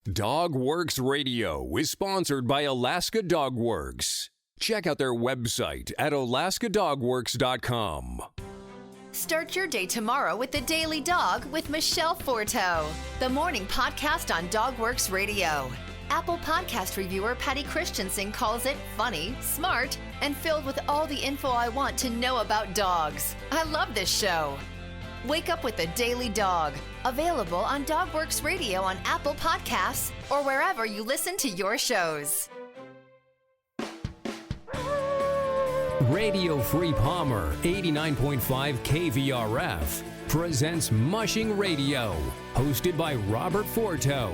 DogWorks Radio is sponsored by Alaska Dog Works. Check out their website at alaskadogworks.com. Start your day tomorrow with The Daily Dog with Michelle Forto, the morning podcast on DogWorks Radio. Apple Podcast reviewer Patty Christensen calls it funny, smart, and filled with all the info I want to know about dogs. I love this show. Wake up with The Daily Dog. Available on DogWorks Radio on Apple Podcasts or wherever you listen to your shows. Radio Free Palmer 89.5 KVRF presents Mushing Radio, hosted by Robert Forto.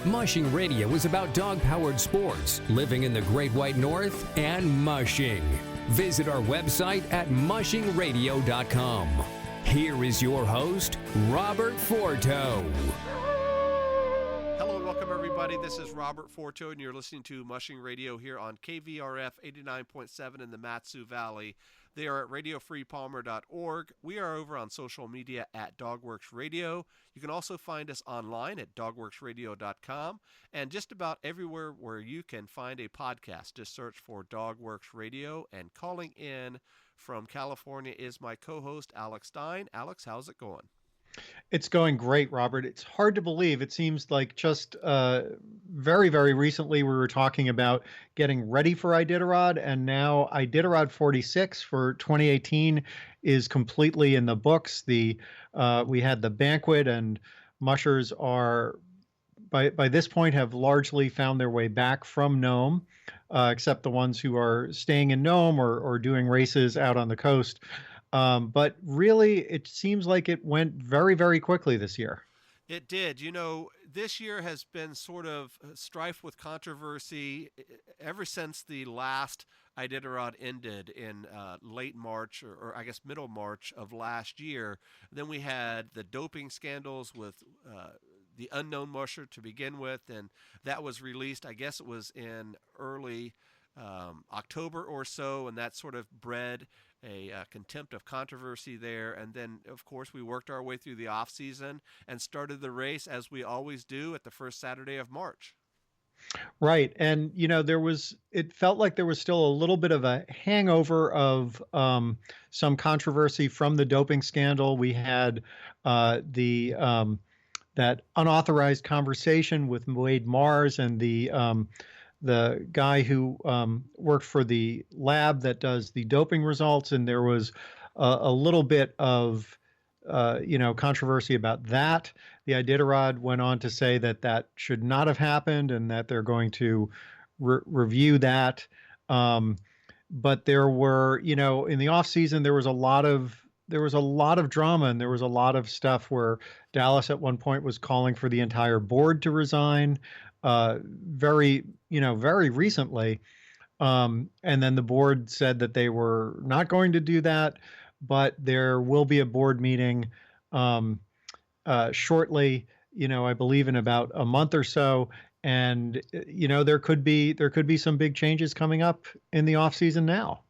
Mushing Radio is about dog-powered sports, living in the Great White North, and mushing. Visit our website at mushingradio.com. Here is your host, Robert Forto. Hello and welcome, everybody. This is Robert Forto, and you're listening to Mushing Radio here on KVRF 89.7 in the Mat-Su Valley. They are at radiofreepalmer.org. We are over on social media at DogWorks Radio. You can also find us online at dogworksradio.com and just about everywhere where you can find a podcast. Just search for DogWorks Radio, and calling in from California is my co-host, Alex Stein. Alex, how's it going? It's going great, Robert. It's hard to believe. It seems like just very, very recently we were talking about getting ready for Iditarod, and now Iditarod 46 for 2018 is completely in the books. We had the banquet, and mushers are by this point have largely found their way back from Nome, except the ones who are staying in Nome or doing races out on the coast. But really, it seems like it went very, very quickly this year. It did. You know, this year has been sort of strife with controversy ever since the last Iditarod ended in late March, or I guess middle March of last year. Then we had the doping scandals with the unknown musher to begin with, and that was released, I guess it was in early October or so, and that sort of bred a contempt of controversy there. And then, of course, we worked our way through the off season and started the race, as we always do, at the first Saturday of March. Right. And, you know, it felt like there was still a little bit of a hangover of some controversy from the doping scandal. We had that unauthorized conversation with Wade Mars and the guy who worked for the lab that does the doping results, and there was a little bit of controversy about that. The Iditarod went on to say that should not have happened, and that they're going to review that. But there were, in the off season, there was a lot of drama, and there was a lot of stuff where Dallas at one point was calling for the entire board to resign. Very recently. And then the board said that they were not going to do that, but there will be a board meeting shortly, I believe in about a month or so. And, there could be some big changes coming up in the off season now.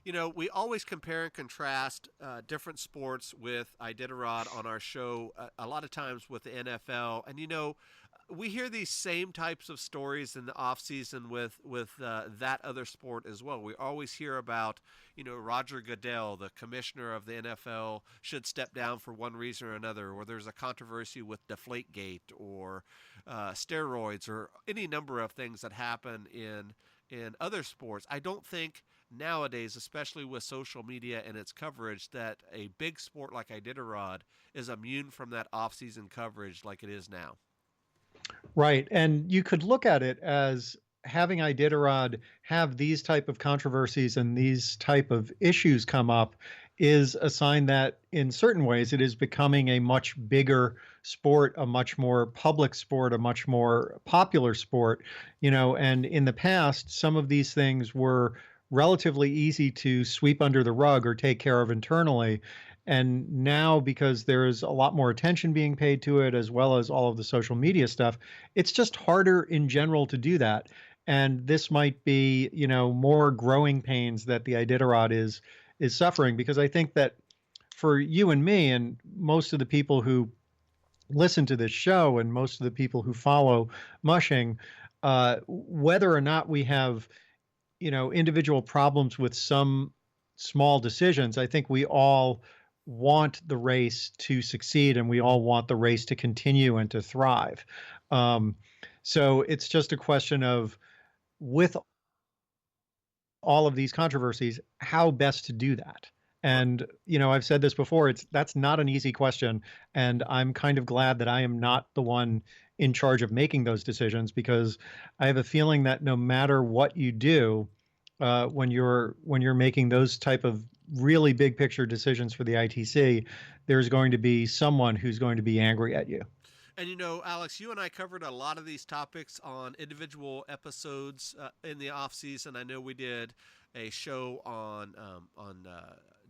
You know, we always compare and contrast different sports with Iditarod on our show, a lot of times with the NFL. And, we hear these same types of stories in the off season with that other sport as well. We always hear about, Roger Goodell, the commissioner of the NFL, should step down for one reason or another, or there's a controversy with Deflategate or steroids or any number of things that happen in other sports. I don't think nowadays, especially with social media and its coverage, that a big sport like Iditarod is immune from that off-season coverage like it is now. Right. And you could look at it as having Iditarod have these type of controversies and these type of issues come up is a sign that in certain ways it is becoming a much bigger sport, a much more public sport, a much more popular sport, and in the past, some of these things were relatively easy to sweep under the rug or take care of internally. And now, because there's a lot more attention being paid to it, as well as all of the social media stuff, it's just harder in general to do that. And this might be, more growing pains that the Iditarod is suffering, because I think that for you and me and most of the people who listen to this show and most of the people who follow mushing, whether or not we have, individual problems with some small decisions, I think we all want the race to succeed and we all want the race to continue and to thrive. Um, so it's just a question of, with all of these controversies, how best to do that. And I've said this before, that's not an easy question, and I'm kind of glad that I am not the one in charge of making those decisions, because I have a feeling that no matter what you do, when you're making those type of really big picture decisions for the ITC, there's going to be someone who's going to be angry at you. And Alex, you and I covered a lot of these topics on individual episodes in the off season. I know we did a show on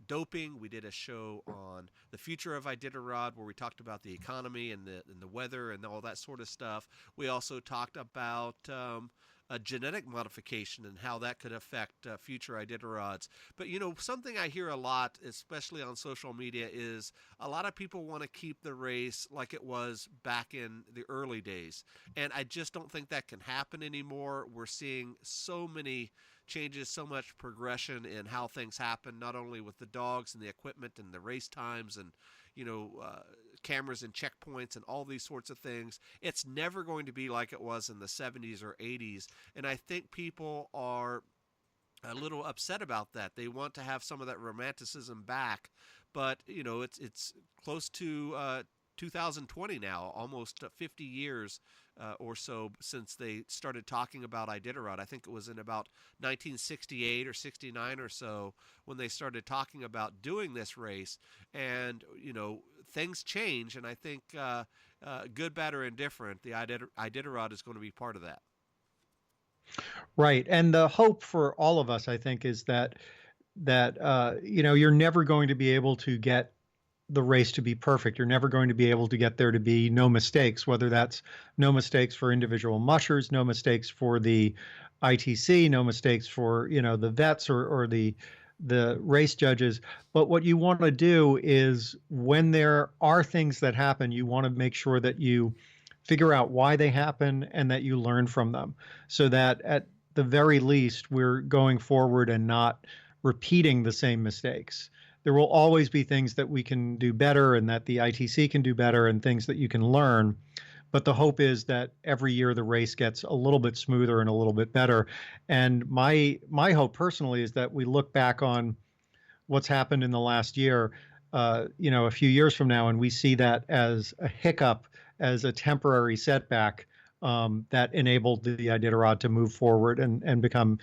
doping. We did a show on the future of Iditarod, where we talked about the economy and the weather and all that sort of stuff. We also talked about a genetic modification and how that could affect future Iditarods. But something I hear a lot, especially on social media, is a lot of people want to keep the race like it was back in the early days, and I just don't think that can happen anymore. We're seeing so many changes, so much progression in how things happen, not only with the dogs and the equipment and the race times and cameras and checkpoints and all these sorts of things. It's never going to be like it was in the 70s or 80s, and I think people are a little upset about that. They want to have some of that romanticism back, but it's close to 2020 now, almost 50 years or so since they started talking about Iditarod. I think it was in about 1968 or 69 or so when they started talking about doing this race. And, things change, and I think good, bad, or indifferent, the Iditarod is going to be part of that. Right. And the hope for all of us, I think, is that you're never going to be able to get the race to be perfect. You're never going to be able to get there to be no mistakes, whether that's no mistakes for individual mushers, no mistakes for the ITC, no mistakes for, the vets or the race judges. But what you want to do is, when there are things that happen, you want to make sure that you figure out why they happen and that you learn from them, so that at the very least we're going forward and not repeating the same mistakes. There will always be things that we can do better and that the ITC can do better and things that you can learn. But the hope is that every year the race gets a little bit smoother and a little bit better. And my hope personally is that we look back on what's happened in the last year, a few years from now, and we see that as a hiccup, as a temporary setback that enabled the Iditarod to move forward and become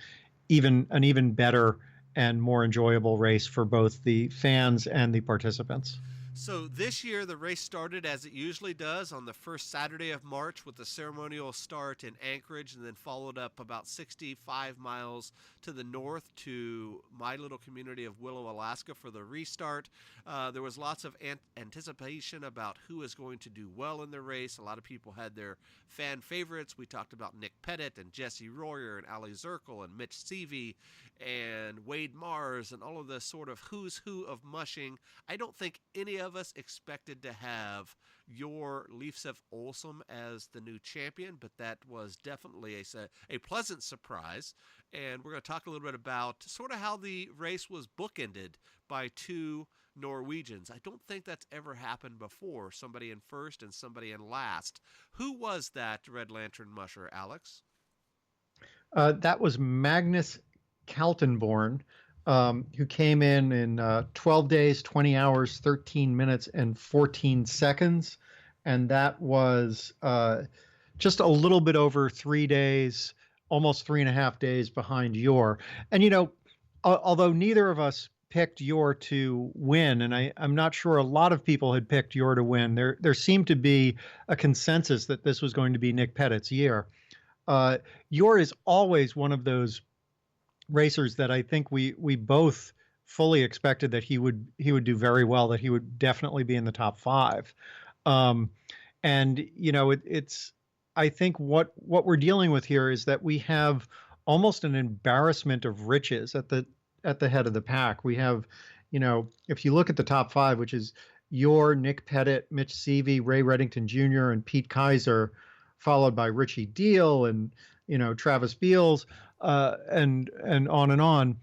an even better and more enjoyable race for both the fans and the participants. So this year, the race started as it usually does on the first Saturday of March, with a ceremonial start in Anchorage, and then followed up about 65 miles to the north to my little community of Willow, Alaska, for the restart. There was lots of anticipation about who is going to do well in the race. A lot of people had their fan favorites. We talked about Nick Pettit and Jesse Royer and Ali Zirkle and Mitch Seavey and Wade Mars and all of the sort of who's who of mushing. I don't think any of us expected to have your Leifsef Olsson as the new champion, but that was definitely a pleasant surprise. And we're going to talk a little bit about sort of how the race was bookended by two Norwegians. I don't think that's ever happened before, somebody in first and somebody in last. Who was that Red Lantern musher, Alex? That was Magnus Kaltenborn, who came in 12 days, 20 hours, 13 minutes, and 14 seconds. And that was just a little bit over 3 days, almost 3.5 days behind Yor. And, although neither of us picked Yor to win, and I'm not sure a lot of people had picked Yor to win, there seemed to be a consensus that this was going to be Nick Pettit's year. Yor is always one of those racers that I think we both fully expected that he would do very well, that he would definitely be in the top 5. It's I think what we're dealing with here is that we have almost an embarrassment of riches at the head of the pack. We have, if you look at the top 5, which is Nick Pettit, Mitch Seavey, Ray Reddington Jr., and Pete Kaiser, followed by Richie Deal and Travis Beals, and on and on.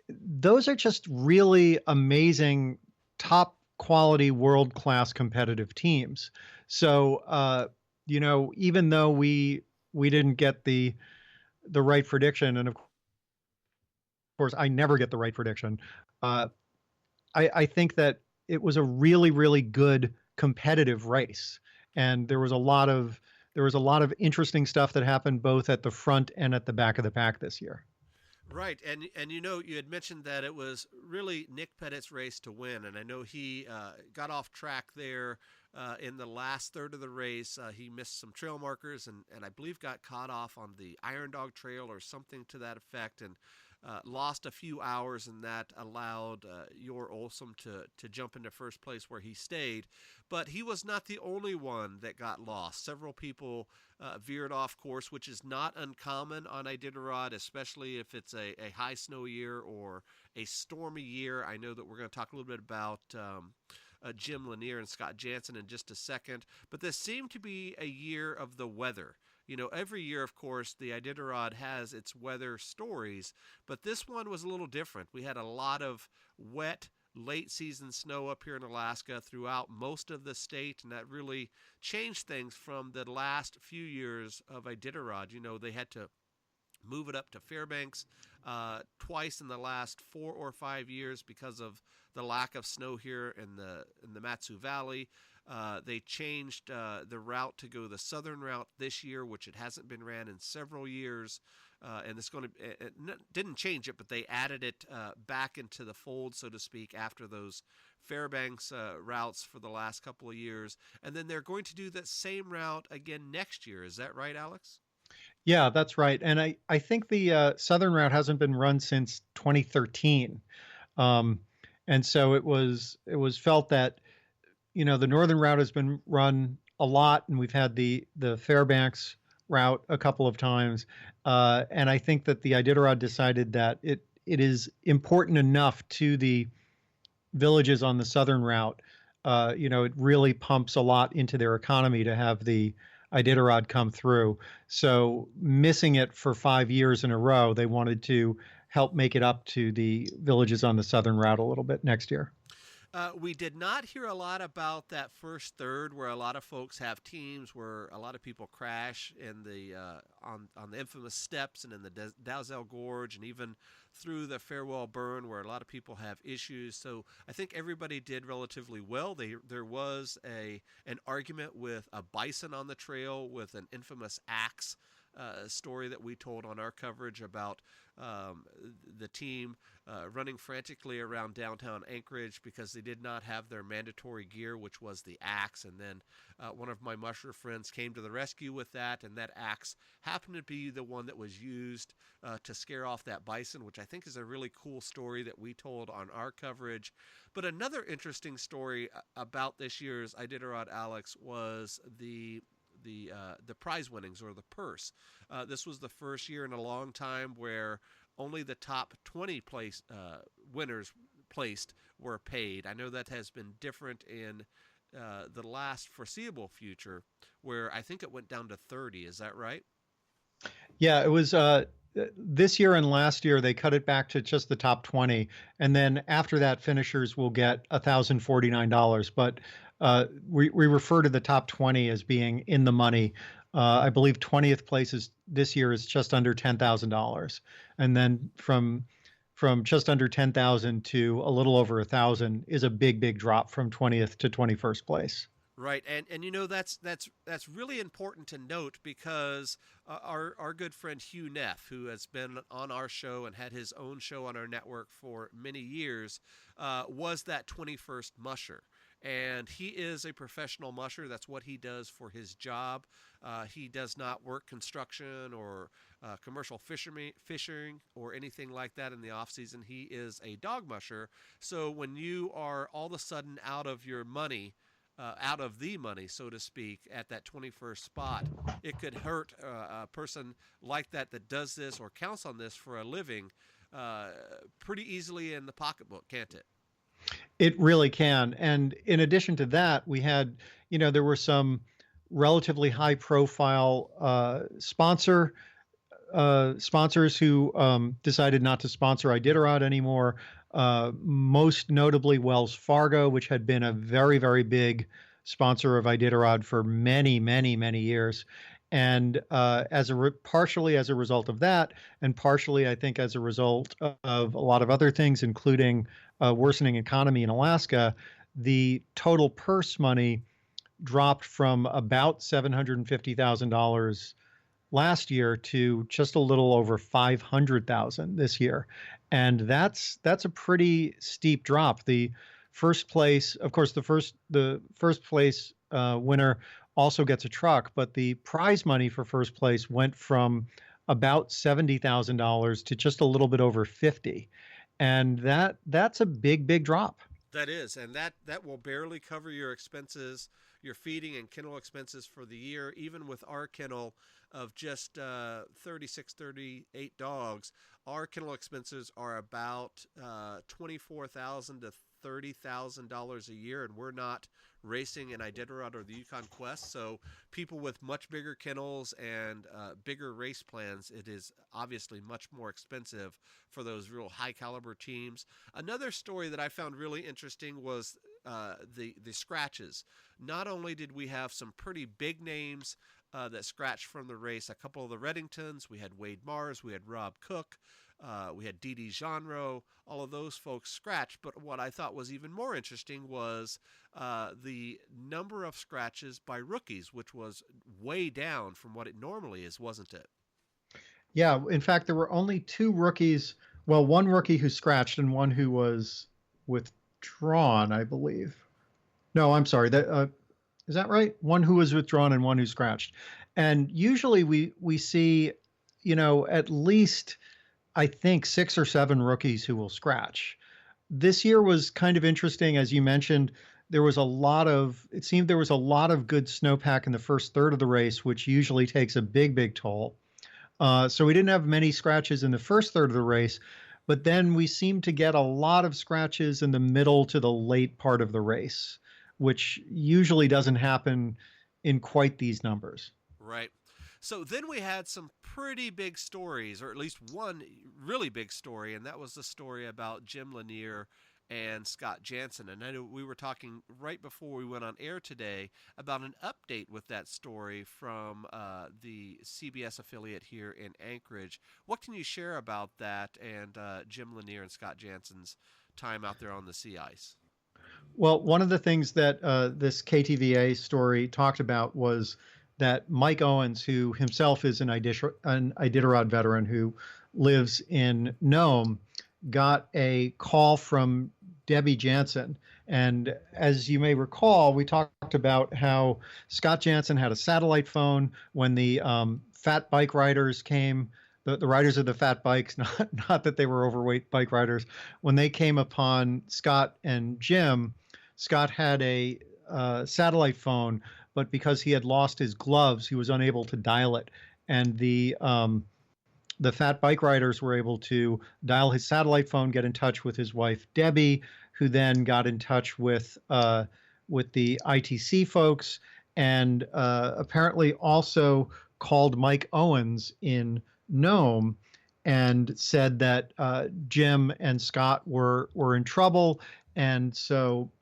Those are just really amazing, top quality, world class competitive teams. So even though we didn't get the right prediction, and of course I never get the right prediction, uh, I think that it was a really, really good competitive race, and there was a lot of interesting stuff that happened both at the front and at the back of the pack this year. Right, and you had mentioned that it was really Nick Pettit's race to win, and I know he got off track there in the last third of the race. He missed some trail markers, and I believe got caught off on the Iron Dog Trail or something to that effect, and lost a few hours, and that allowed your Olsum to jump into first place where he stayed. But he was not the only one that got lost. Several people veered off course, which is not uncommon on Iditarod, especially if it's a high snow year or a stormy year. I know that we're going to talk a little bit about Jim Lanier and Scott Jansen in just a second, but this seemed to be a year of the weather. Every year, of course, the Iditarod has its weather stories, but this one was a little different. We had a lot of wet, late season snow up here in Alaska throughout most of the state, and that really changed things from the last few years of Iditarod. They had to move it up to Fairbanks twice in the last 4 or 5 years because of the lack of snow here in the Matsu Valley. They changed the route to go the southern route this year, which it hasn't been ran in several years. And it didn't change it, but they added it back into the fold, so to speak, after those Fairbanks routes for the last couple of years. And then they're going to do that same route again next year. Is that right, Alex? Yeah, that's right. And I think the southern route hasn't been run since 2013. Um, and so it was felt that the northern route has been run a lot, and we've had the Fairbanks route a couple of times. And I think that the Iditarod decided that it is important enough to the villages on the southern route. It really pumps a lot into their economy to have the Iditarod come through. So missing it for 5 years in a row, they wanted to help make it up to the villages on the southern route a little bit next year. We did not hear a lot about that first third, where a lot of folks have teams, where a lot of people crash in the on the infamous steps and in the Dalzell Gorge, and even through the Farewell Burn, where a lot of people have issues. So I think everybody did relatively well. There was an argument with a bison on the trail with an infamous axe. Story that we told on our coverage about the team running frantically around downtown Anchorage because they did not have their mandatory gear, which was the axe. And then one of my musher friends came to the rescue with that, and that axe happened to be the one that was used to scare off that bison, which I think is a really cool story that we told on our coverage. But another interesting story about this year's Iditarod, Alex, was the prize winnings, or the purse. This was the first year in a long time where only the top 20 winners placed were paid. I know that has been different in the last foreseeable future, where I think it went down to 30. Is that right? Yeah, it was this year and last year they cut it back to just the top 20, and then after that, finishers will get $1,049. But we refer to the top 20 as being in the money. I believe 20th place this year is just under $10,000, and then from just under 10,000 to a little over 1,000 is a big drop from 20th to 21st place. Right, and that's really important to note, because our good friend Hugh Neff, who has been on our show and had his own show on our network for many years, was that 21st musher. And he is a professional musher. That's what he does for his job. He does not work construction or commercial fishing or anything like that in the off season. He is a dog musher. So when you are all of a sudden out of your money, out of the money, so to speak, at that 21st spot, it could hurt a person like that does this or counts on this for a living pretty easily in the pocketbook, can't it? It really can. And in addition to that, we had, there were some relatively high profile sponsors who decided not to sponsor Iditarod anymore. Most notably, Wells Fargo, which had been a very, very big sponsor of Iditarod for many, many, many years. And partially as a result of that, and partially, I think, as a result of a lot of other things, including a worsening economy in Alaska, the total purse money dropped from about $750,000 last year to just a little over 500,000 this year. And that's a pretty steep drop. The first place, of course, the first place winner also gets a truck, but the prize money for first place went from about $70,000 to just a little bit over 50. And that's a big, big drop. That is, and that will barely cover your expenses, your feeding and kennel expenses for the year. Even with our kennel of just 36, 38 dogs, our kennel expenses are about $24,000 to $30,000 a year, and we're not racing in Iditarod or the Yukon Quest. So people with much bigger kennels and bigger race plans, it is obviously much more expensive for those real high caliber teams. Another story that I found really interesting was the scratches. Not only did we have some pretty big names that scratched from the race, a couple of the Reddingtons, we had Wade Mars, we had Rob Cook, we had Dee Genro, all of those folks scratched. But what I thought was even more interesting was the number of scratches by rookies, which was way down from what it normally is, wasn't it? Yeah, in fact, there were only two rookies. Well, one rookie who scratched and one who was withdrawn, I believe. No, I'm sorry. Is that right? One who was withdrawn and one who scratched. And usually we see, at least I think 6 or 7 rookies who will scratch. This year was kind of interesting, as you mentioned. It seemed there was a lot of good snowpack in the first third of the race, which usually takes a big, big toll. So we didn't have many scratches in the first third of the race, but then we seemed to get a lot of scratches in the middle to the late part of the race, which usually doesn't happen in quite these numbers. Right. So then we had some pretty big stories, or at least one really big story, and that was the story about Jim Lanier and Scott Jansen. And I know we were talking right before we went on air today about an update with that story from the CBS affiliate here in Anchorage. What can you share about that and Jim Lanier and Scott Jansen's time out there on the sea ice? Well, one of the things that this KTVA story talked about was that Mike Owens, who himself is an Iditarod veteran who lives in Nome, got a call from Debbie Jansen. And as you may recall, we talked about how Scott Jansen had a satellite phone when the fat bike riders came, the riders of the fat bikes, not that they were overweight bike riders. When they came upon Scott and Jim, Scott had a satellite phone, but because he had lost his gloves, he was unable to dial it. And the fat bike riders were able to dial his satellite phone, get in touch with his wife, Debbie, who then got in touch with the ITC folks, and apparently also called Mike Owens in Nome and said that Jim and Scott were in trouble. And so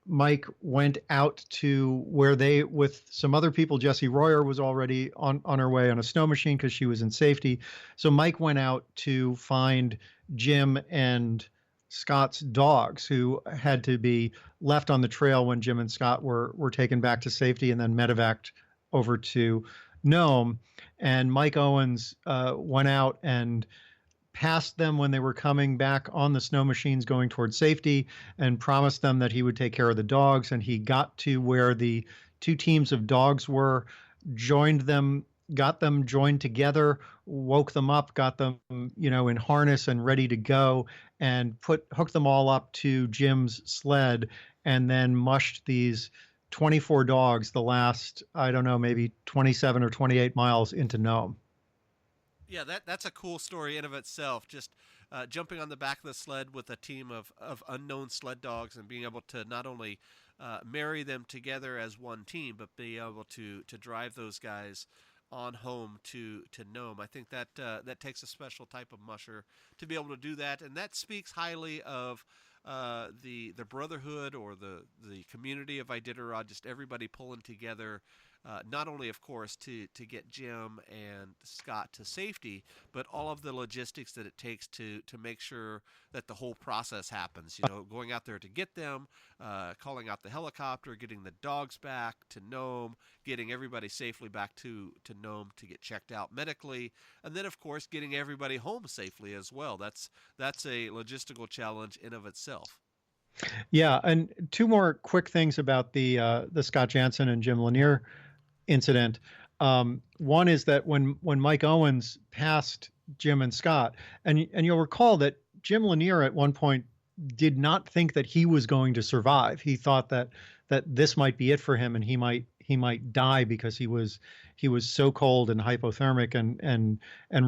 Mike went out to where with some other people. Jessie Royer was already on her way on a snow machine because she was in safety. So Mike went out to find Jim and Scott's dogs, who had to be left on the trail when Jim and Scott were taken back to safety and then medevaced over to Nome. And Mike Owens went out and passed them when they were coming back on the snow machines going towards safety and promised them that he would take care of the dogs. And he got to where the two teams of dogs were, joined them, got them joined together, woke them up, got them, in harness and ready to go, and hooked them all up to Jim's sled, and then mushed these 24 dogs the last, I don't know, maybe 27 or 28 miles into Nome. Yeah, that's a cool story in of itself. Just jumping on the back of the sled with a team of unknown sled dogs and being able to not only marry them together as one team, but be able to drive those guys on home to Nome. I think that that takes a special type of musher to be able to do that, and that speaks highly of the brotherhood or the community of Iditarod. Just everybody pulling together. Not only, of course, to get Jim and Scott to safety, but all of the logistics that it takes to make sure that the whole process happens. You know, going out there to get them, calling out the helicopter, getting the dogs back to Nome, getting everybody safely back to Nome to get checked out medically, and then, of course, getting everybody home safely as well. That's a logistical challenge in of itself. Yeah, and two more quick things about the Scott Jansen and Jim Lanier incident. One is that when Mike Owens passed Jim and Scott, and you'll recall that Jim Lanier at one point did not think that he was going to survive. He thought that this might be it for him, and he might die because he was so cold and hypothermic and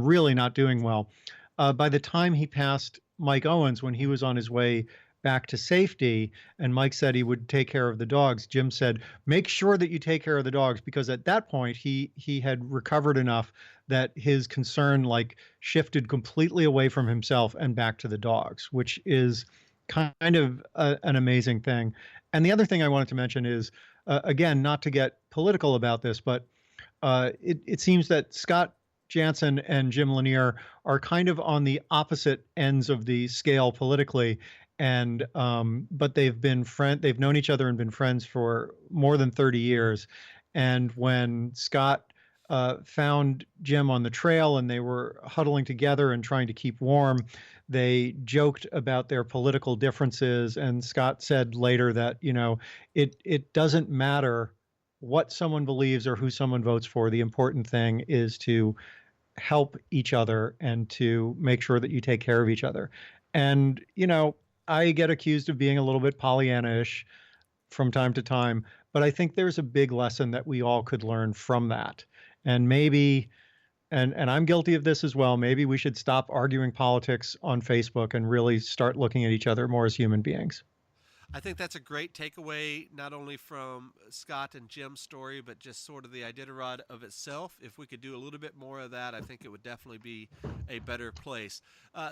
really not doing well. By the time he passed Mike Owens, when he was on his way back to safety, and Mike said he would take care of the dogs, Jim said, "Make sure that you take care of the dogs," because at that point he had recovered enough that his concern like shifted completely away from himself and back to the dogs, which is kind of an amazing thing. And the other thing I wanted to mention is, again, not to get political about this, but it seems that Scott Jansen and Jim Lanier are kind of on the opposite ends of the scale politically, and but they've known each other and been friends for more than 30 years. And when Scott found Jim on the trail and they were huddling together and trying to keep warm, they joked about their political differences. And Scott said later that, it doesn't matter what someone believes or who someone votes for. The important thing is to help each other and to make sure that you take care of each other. And, I get accused of being a little bit Pollyanna-ish from time to time, but I think there's a big lesson that we all could learn from that. And maybe, and I'm guilty of this as well, maybe we should stop arguing politics on Facebook and really start looking at each other more as human beings. I think that's a great takeaway, not only from Scott and Jim's story, but just sort of the Iditarod of itself. If we could do a little bit more of that, I think it would definitely be a better place.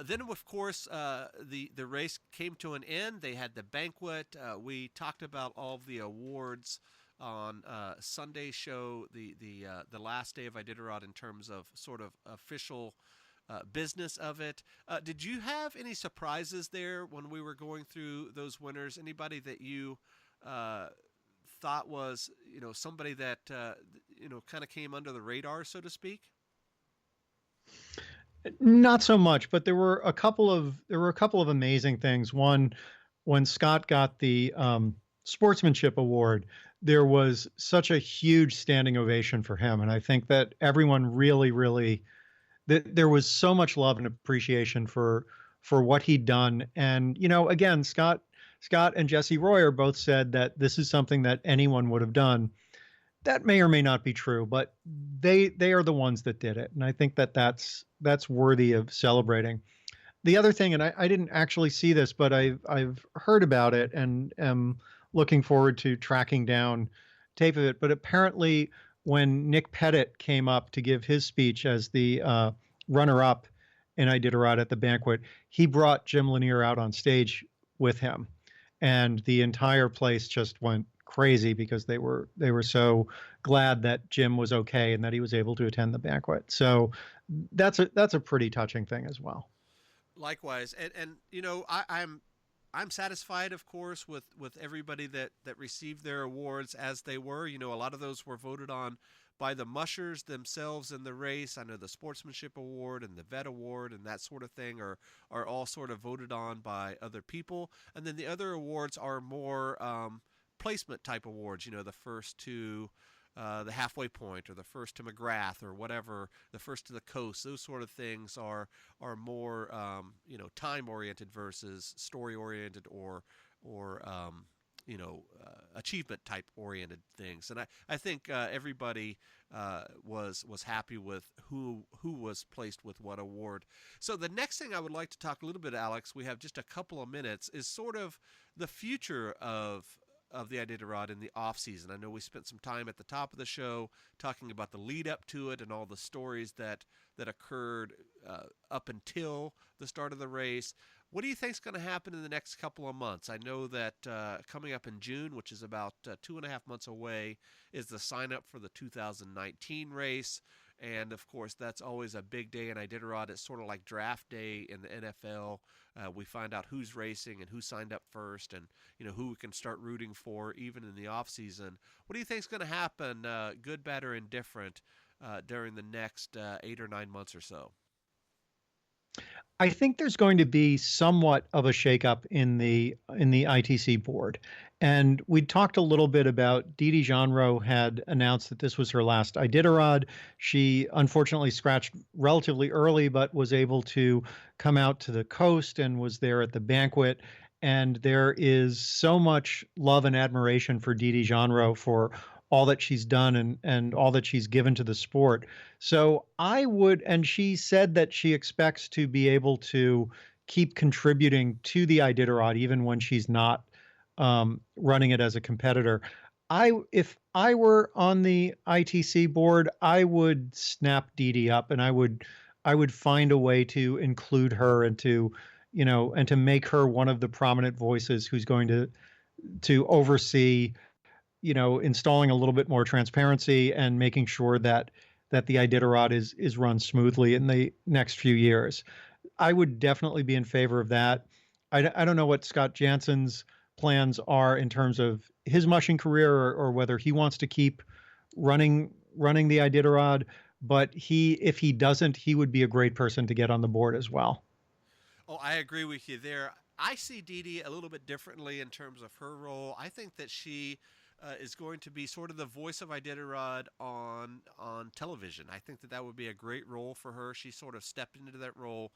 Then, of course, the race came to an end. They had the banquet. We talked about all of the awards on Sunday's show, the last day of Iditarod in terms of sort of official business of it. Did you have any surprises there when we were going through those winners? Anybody that you thought was, somebody that kind of came under the radar, so to speak? Not so much, but there were a couple of amazing things. One, when Scott got the sportsmanship award, there was such a huge standing ovation for him, and I think that everyone really, really there was so much love and appreciation for what he'd done. And again, Scott and Jesse Royer both said that this is something that anyone would have done. That may or may not be true, but they are the ones that did it, and I think that that's worthy of celebrating. The other thing, and I didn't actually see this, but I've heard about it and am looking forward to tracking down tape of it. But apparently, when Nick Pettit came up to give his speech as the runner-up in Iditarod at the banquet, he brought Jim Lanier out on stage with him, and the entire place just went crazy because they were so glad that Jim was okay and that he was able to attend the banquet. So that's a pretty touching thing as well. Likewise, and I'm satisfied, of course, with everybody that received their awards as they were. A lot of those were voted on by the mushers themselves in the race. I know the Sportsmanship Award and the Vet Award and that sort of thing are all sort of voted on by other people. And then the other awards are more placement type awards, the first to the halfway point or the first to McGrath or whatever, the first to the coast. Those sort of things are more time oriented versus story oriented or achievement type oriented things. And I think everybody was happy with who was placed with what award. So the next thing I would like to talk a little bit, Alex, we have just a couple of minutes, is sort of the future of the Iditarod in the off season. I know we spent some time at the top of the show talking about the lead up to it and all the stories that occurred up until the start of the race. What do you think is going to happen in the next couple of months? I know that coming up in June, which is about 2.5 months away, is the sign up for the 2019 race. And of course, that's always a big day in Iditarod. It's sort of like draft day in the NFL. We find out who's racing and who signed up first, and who we can start rooting for even in the off season. What do you think is going to happen, good, bad, or indifferent, during the next 8 or 9 months or so? I think there's going to be somewhat of a shakeup in the ITC board. And we talked a little bit about Didi Genreau had announced that this was her last Iditarod. She unfortunately scratched relatively early, but was able to come out to the coast and was there at the banquet. And there is so much love and admiration for Didi Genreau for all that she's done and all that she's given to the sport. So and she said that she expects to be able to keep contributing to the Iditarod even when she's not running it as a competitor. If I were on the ITC board, I would snap Didi up, and I would find a way to include her and to make her one of the prominent voices who's going to oversee installing a little bit more transparency and making sure that the Iditarod is run smoothly in the next few years. I would definitely be in favor of that. I don't know what Scott Jansen's plans are in terms of his mushing career, or whether he wants to keep running the Iditarod, but if he doesn't, he would be a great person to get on the board as well. Oh, I agree with you there. I see Didi a little bit differently in terms of her role. I think that she is going to be sort of the voice of Iditarod on television. I think that would be a great role for her. She sort of stepped into that role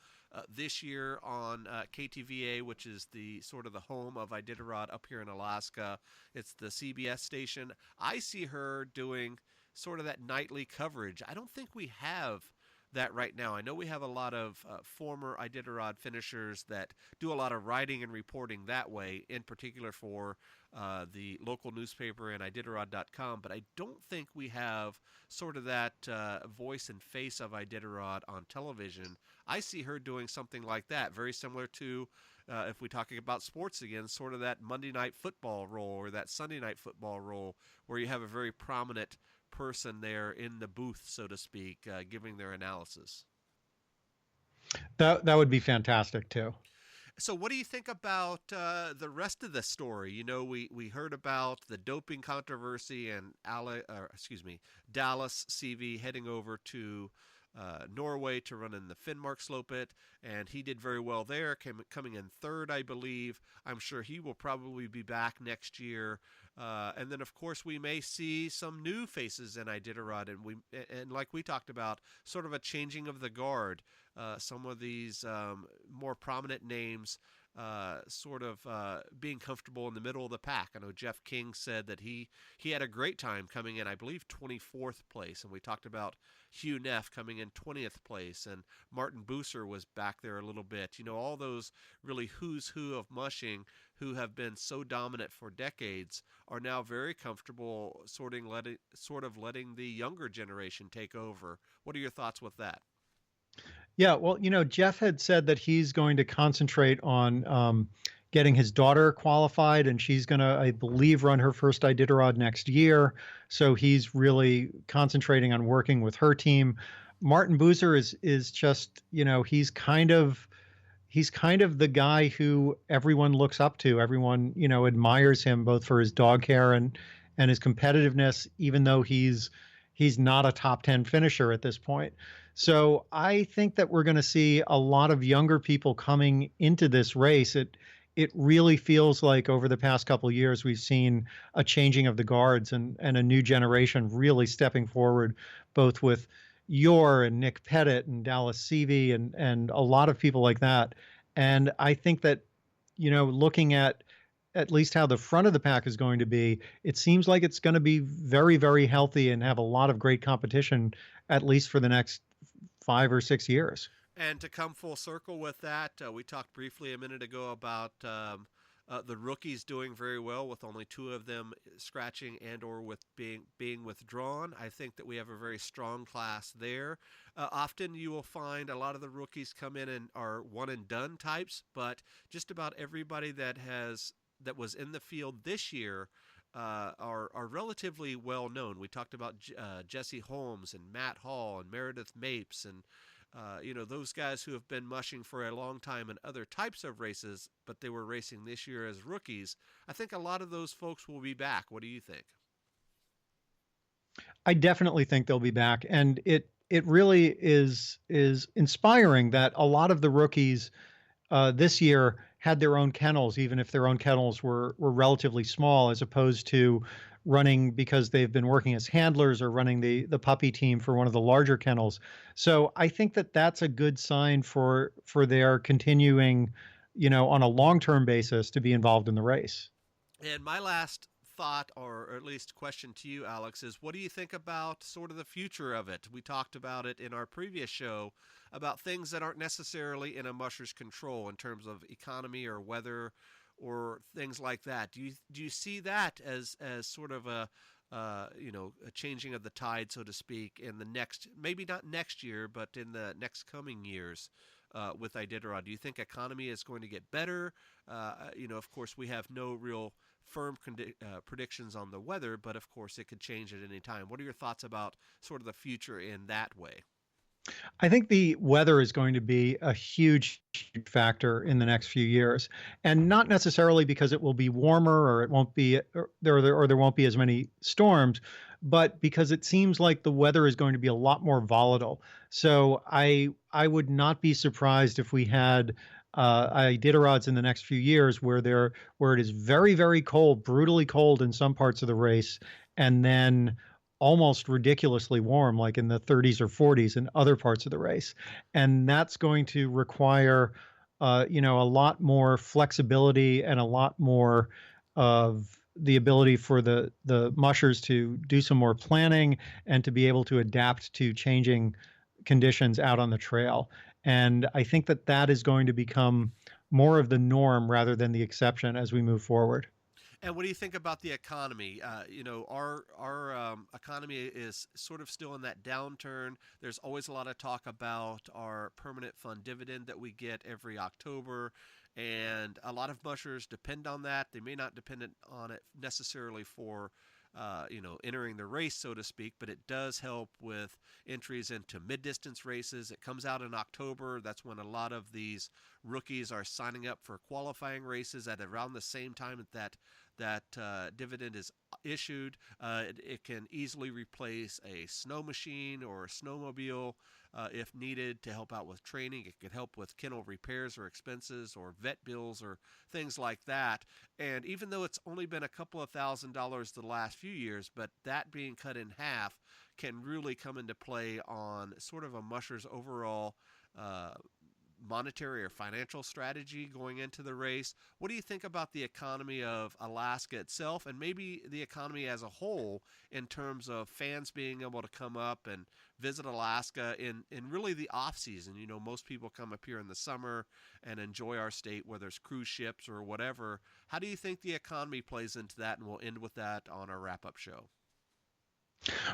this year on KTVA, which is the sort of the home of Iditarod up here in Alaska. It's the CBS station. I see her doing sort of that nightly coverage. I don't think we have that right now. I know we have a lot of former Iditarod finishers that do a lot of writing and reporting that way, in particular for the local newspaper and Iditarod.com, but I don't think we have sort of that voice and face of Iditarod on television. I see her doing something like that, very similar to, if we're talking about sports again, sort of that Monday Night Football role or that Sunday Night Football role, where you have a very prominent person there in the booth, so to speak, giving their analysis. That would be fantastic too. So what do you think about the rest of the story? We heard about the doping controversy and Dallas CV heading over to Norway to run in the Finnmark Slopet, and he did very well there, coming in third, I believe. I'm sure he will probably be back next year. And then, of course, we may see some new faces in Iditarod, and like we talked about, sort of a changing of the guard. Some of these more prominent names sort of being comfortable in the middle of the pack. I know Jeff King said that he had a great time coming in, I believe, 24th place, and we talked about Hugh Neff coming in 20th place, and Martin Booser was back there a little bit. All those really who's who of mushing who have been so dominant for decades are now very comfortable sort of letting the younger generation take over. What are your thoughts with that? Yeah, well, Jeff had said that he's going to concentrate on getting his daughter qualified, and she's going to, I believe, run her first Iditarod next year. So he's really concentrating on working with her team. Martin Boozer is just, he's kind of the guy who everyone looks up to. Everyone, admires him both for his dog care and his competitiveness, even though he's not a top 10 finisher at this point. So I think that we're going to see a lot of younger people coming into this race. It really feels like over the past couple of years, we've seen a changing of the guards and a new generation really stepping forward, both with Yor and Nick Pettit and Dallas Seavey and a lot of people like that. And I think that, looking at at least how the front of the pack is going to be, it seems like it's going to be very, very healthy and have a lot of great competition, at least for the next 5 or 6 years. And to come full circle with that, we talked briefly a minute ago about the rookies doing very well, with only two of them scratching and or with being withdrawn. I think that we have a very strong class there. Often you will find a lot of the rookies come in and are one and done types, but just about everybody that was in the field this year are relatively well known. We talked about Jesse Holmes and Matt Hall and Meredith Mapes and those guys who have been mushing for a long time in other types of races, but they were racing this year as rookies. I think a lot of those folks will be back. What do you think? I definitely think they'll be back, and it really is inspiring that a lot of the rookies this year had their own kennels, even if their own kennels were relatively small, as opposed to running because they've been working as handlers or running the puppy team for one of the larger kennels. So I think that that's a good sign for their continuing, on a long-term basis to be involved in the race. And my last thought, or at least question to you, Alex, is what do you think about sort of the future of it? We talked about it in our previous show about things that aren't necessarily in a musher's control in terms of economy or weather or things like that. Do you see that as sort of a changing of the tide, so to speak, in the next, maybe not next year, but in the next coming years with Iditarod? Do you think economy is going to get better? Of course, we have no real firm predictions on the weather, but of course it could change at any time. What are your thoughts about sort of the future in that way? I think the weather is going to be a huge factor in the next few years, and not necessarily because it will be warmer or it won't be or there won't be as many storms, but because it seems like the weather is going to be a lot more volatile. So I would not be surprised if we had Iditarods in the next few years where it is very, very cold, brutally cold in some parts of the race, and then almost ridiculously warm, like in the 30s or 40s in other parts of the race. And that's going to require, a lot more flexibility and a lot more of the ability for the mushers to do some more planning and to be able to adapt to changing conditions out on the trail. And I think that is going to become more of the norm rather than the exception as we move forward. And what do you think about the economy? Our economy is sort of still in that downturn. There's always a lot of talk about our permanent fund dividend that we get every October, and a lot of mushers depend on that. They may not depend on it necessarily for entering the race, so to speak, but it does help with entries into mid-distance races. It comes out in October. That's when a lot of these rookies are signing up for qualifying races at around the same time that dividend is issued. It can easily replace a snow machine or a snowmobile if needed to help out with training. It could help with kennel repairs or expenses or vet bills or things like that. And even though it's only been a couple of $1,000s the last few years, but that being cut in half can really come into play on sort of a musher's overall monetary or financial strategy going into the race. What do you think about the economy of Alaska itself, and maybe the economy as a whole, in terms of fans being able to come up and visit Alaska in really the off season? Most people come up here in the summer and enjoy our state, whether it's cruise ships or whatever. How do you think the economy plays into that? And we'll end with that on our wrap-up show.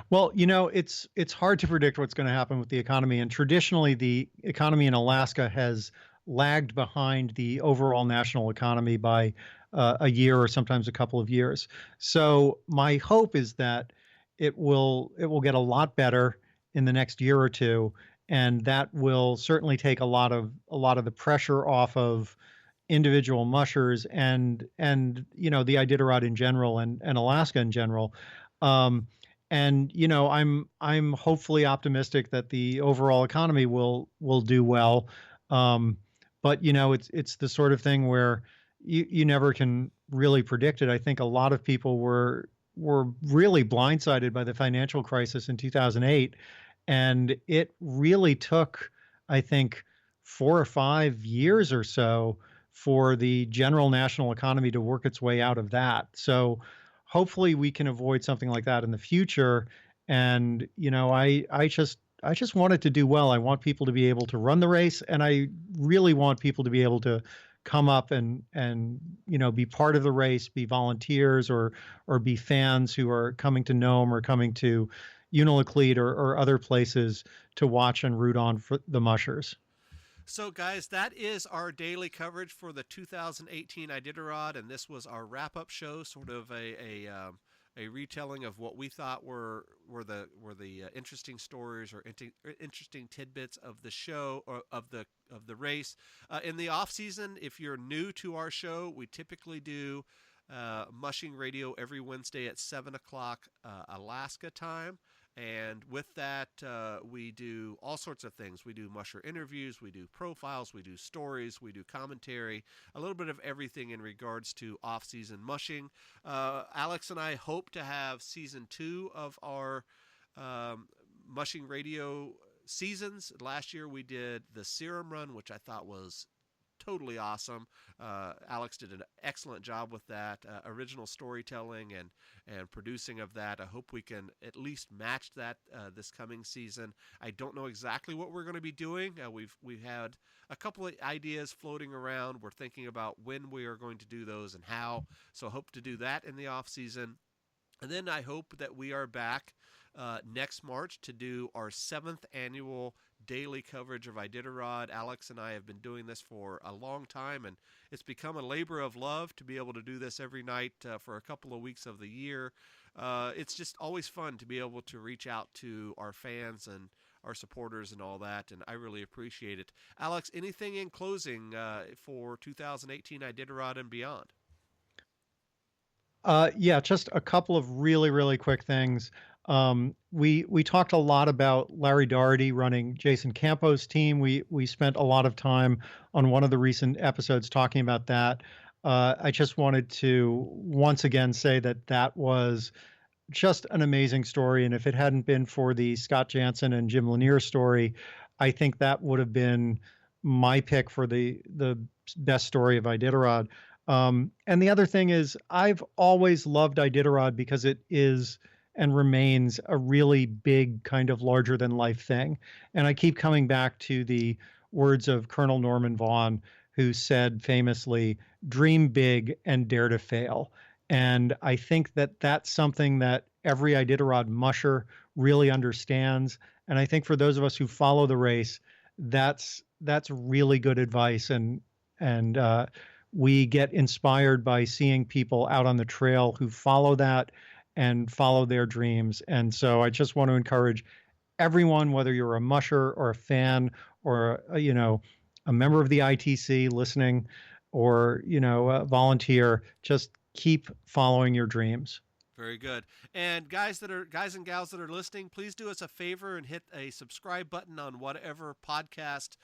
Well, it's hard to predict what's going to happen with the economy, and traditionally the economy in Alaska has lagged behind the overall national economy by a year or sometimes a couple of years. So my hope is that it will get a lot better in the next year or two, and that will certainly take a lot of the pressure off of individual mushers and the Iditarod in general and Alaska in general. And I'm hopefully optimistic that the overall economy will do well. But it's the sort of thing where you never can really predict it. I think a lot of people were really blindsided by the financial crisis in 2008, and it really took, I think, 4 or 5 years or so for the general national economy to work its way out of that. So hopefully we can avoid something like that in the future. And I just want it to do well. I want people to be able to run the race, and I really want people to be able to come up and be part of the race, be volunteers or be fans who are coming to Nome or coming to Unalakleet or other places to watch and root on for the mushers. So, guys, that is our daily coverage for the 2018 Iditarod, and this was our wrap-up show, sort of a retelling of what we thought were the interesting stories or interesting tidbits of the show or of the race. In the off season, if you're new to our show, we typically do Mushing Radio every Wednesday at 7:00 Alaska time. And with that, we do all sorts of things. We do musher interviews, we do profiles, we do stories, we do commentary, a little bit of everything in regards to off-season mushing. Alex and I hope to have season 2 of our mushing radio seasons. Last year we did the Serum Run, which I thought was totally awesome. Alex did an excellent job with that, original storytelling and producing of that. I hope we can at least match that this coming season. I don't know exactly what we're going to be doing. We've had a couple of ideas floating around. We're thinking about when we are going to do those and how. So I hope to do that in the off season. And then I hope that we are back next March to do our 7th annual daily coverage of Iditarod. Alex and I have been doing this for a long time, and it's become a labor of love to be able to do this every night for a couple of weeks of the year. It's just always fun to be able to reach out to our fans and our supporters and all that, and I really appreciate it. Alex, anything in closing for 2018 Iditarod and beyond? Yeah, just a couple of really, really quick things. We talked a lot about Larry Doherty running Jason Campo's team. We spent a lot of time on one of the recent episodes talking about that. I just wanted to once again say that was just an amazing story. And if it hadn't been for the Scott Jansen and Jim Lanier story, I think that would have been my pick for the best story of Iditarod. And the other thing is, I've always loved Iditarod because it is and remains a really big, kind of larger than life thing. And I keep coming back to the words of Colonel Norman Vaughan, who said famously, dream big and dare to fail. And I think that that's something that every Iditarod musher really understands. And I think for those of us who follow the race, that's really good advice. And we get inspired by seeing people out on the trail who follow that and follow their dreams. And so I just want to encourage everyone, whether you're a musher or a fan or, a member of the ITC listening or, a volunteer, just keep following your dreams. Very good. And guys and gals that are listening, please do us a favor and hit a subscribe button on whatever podcast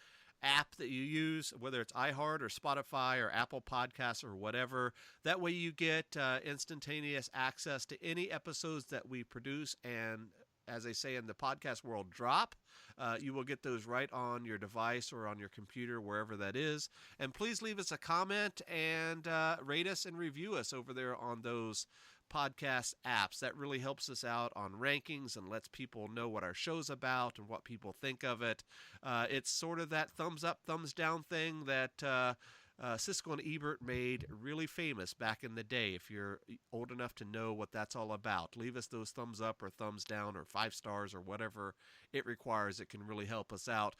app that you use, whether it's iHeart or Spotify or Apple Podcasts or whatever. That way you get instantaneous access to any episodes that we produce and, as they say in the podcast world, drop. You will get those right on your device or on your computer, wherever that is. And please leave us a comment and rate us and review us over there on those podcast apps. That really helps us out on rankings and lets people know what our show's about and what people think of it. It's sort of that thumbs up, thumbs down thing that Siskel and Ebert made really famous back in the day. If you're old enough to know what that's all about, leave us those thumbs up or thumbs down or 5 stars or whatever it requires. It can really help us out.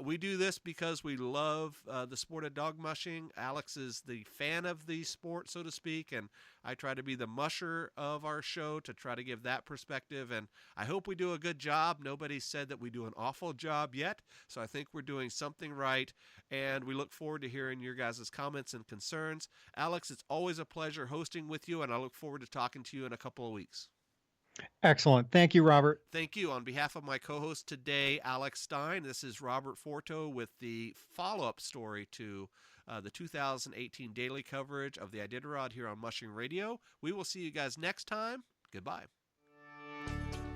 We do this because we love the sport of dog mushing. Alex is the fan of the sport, so to speak, and I try to be the musher of our show to try to give that perspective, and I hope we do a good job. Nobody said that we do an awful job yet, so I think we're doing something right, and we look forward to hearing your guys' comments and concerns. Alex, it's always a pleasure hosting with you, and I look forward to talking to you in a couple of weeks. Excellent. Thank you, Robert. Thank you. On behalf of my co-host today, Alex Stein, this is Robert Forto with the follow-up story to the 2018 daily coverage of the Iditarod here on Mushing Radio. We will see you guys next time. Goodbye.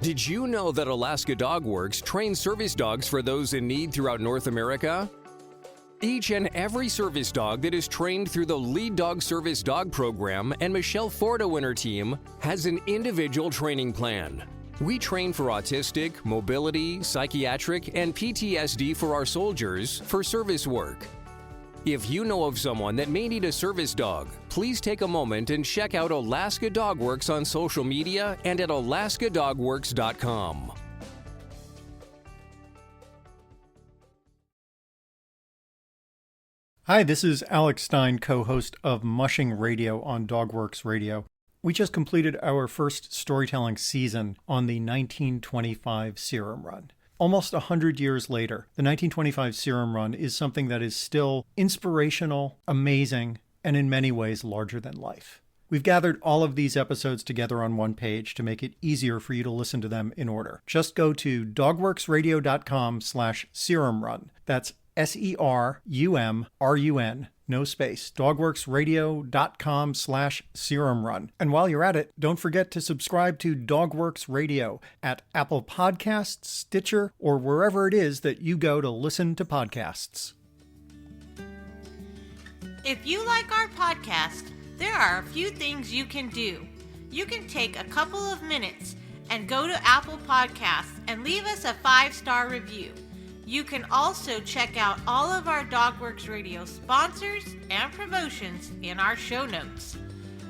Did you know that Alaska Dog Works trains service dogs for those in need throughout North America? Each and every service dog that is trained through the Lead Dog Service Dog Program and Michelle Forto and her team has an individual training plan. We train for autistic, mobility, psychiatric, and PTSD for our soldiers for service work. If you know of someone that may need a service dog, please take a moment and check out Alaska Dog Works on social media and at alaskadogworks.com. Hi, this is Alex Stein, co-host of Mushing Radio on Dogworks Radio. We just completed our first storytelling season on the 1925 Serum Run. Almost 100 years later, the 1925 Serum Run is something that is still inspirational, amazing, and in many ways larger than life. We've gathered all of these episodes together on one page to make it easier for you to listen to them in order. Just go to dogworksradio.com/serumrun. That's SERUMRUN, no space, dogworksradio.com/serumrun. And while you're at it, don't forget to subscribe to Dogworks Radio at Apple Podcasts, Stitcher, or wherever it is that you go to listen to podcasts. If you like our podcast, there are a few things you can do. You can take a couple of minutes and go to Apple Podcasts and leave us a 5-star review. You can also check out all of our Dogworks Radio sponsors and promotions in our show notes.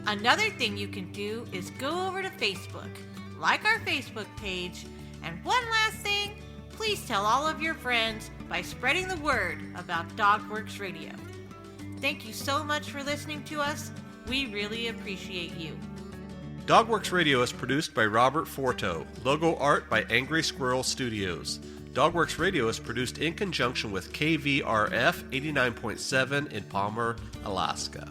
Another thing you can do is go over to Facebook, like our Facebook page, and one last thing, please tell all of your friends by spreading the word about Dogworks Radio. Thank you so much for listening to us. We really appreciate you. Dogworks Radio is produced by Robert Forto. Logo art by Angry Squirrel Studios. Dogworks Radio is produced in conjunction with KVRF 89.7 in Palmer, Alaska.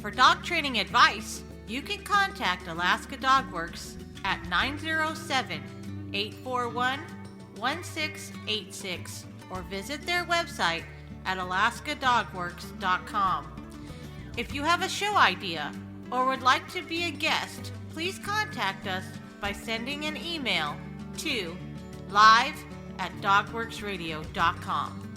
For dog training advice, you can contact Alaska Dogworks at 907-841-1686 or visit their website at alaskadogworks.com. If you have a show idea or would like to be a guest, please contact us by sending an email to live@dogworksradio.com.